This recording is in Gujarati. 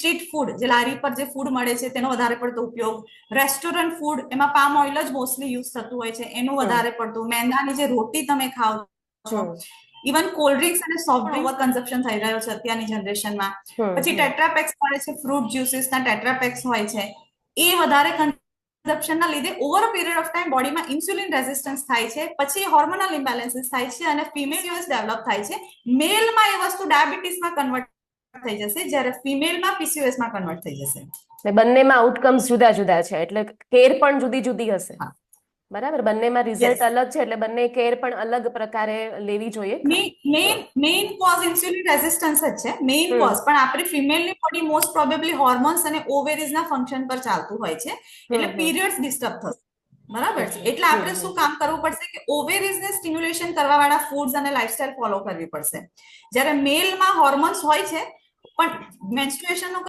સ્ટ્રીટ ફૂડ, જે લારી પર જે ફૂડ મળે છે તેનો વધારે પડતો ઉપયોગ, રેસ્ટોરન્ટ ફૂડ એમાં પામ ઓઇલ જ મોસ્ટલી યુઝ થતું હોય છે એનું વધારે પડતું, મેંદાની જે રોટી તમે ખાઓ છો, ઇવન કોલ્ડ ડ્રિંક્સ અને સોફ્ટ ડ્રિંક્સ ઓવર કન્ઝપ્શન થઈ રહ્યો છે અત્યારની જનરેશનમાં. પછી ટેટ્રાપેક્સ મળે છે, ફ્રૂટ જ્યુસીસના ટેટ્રાપેક્સ હોય છે, એ વધારે કન્ઝપ્શનના લીધે over a period of time બોડીમાં ઇન્સ્યુલિન રેઝિસ્ટન્સ થાય છે, પછી હોર્મોનલ ઇમ્બેલેન્સીસ થાય છે અને ફિમેલ ડેવલપ થાય છે. મેલમાં એ વસ્તુ ડાયાબિટીસમાં કન્વર્ટ થઈ જશે, જ્યારે ફિમેલમાં પીસીઓએસમાં કન્વર્ટ થઈ જશે. બંનેમાં આઉટકમ્સ જુદા જુદા છે, એટલે કેર પણ જુદી જુદી હશે. બરાબર, બંનેમાં રિઝલ્ટ અલગ છે, એટલે બંને કેર પણ અલગ પ્રકારે લેવી જોઈએ. મેઇન કોઝ ઇન્સ્યુલિન રેઝિસ્ટન્સ જ છે, મેઇન કોઝ. પણ આપણી ફિમેલની બોડી મોસ્ટ પ્રોબેબલી હોર્મોન્સ અને ઓવેરીઝના ફંક્શન પર ચાલતું હોય છે, એટલે પીરિયડ્સ ડિસ્ટર્બ થશે. બરાબર છે, એટલે આપણે શું કામ કરવું પડશે કે ઓવેરીઝને સ્ટિમ્યુલેશન કરવા વાળા ફૂડ્સ અને લાઇફસ્ટાઇલ ફોલો કરવી પડશે. જ્યારે મેલમાં હોર્મોન્સ હોય છે પણ મેન્સ્ટ્રુએશનનો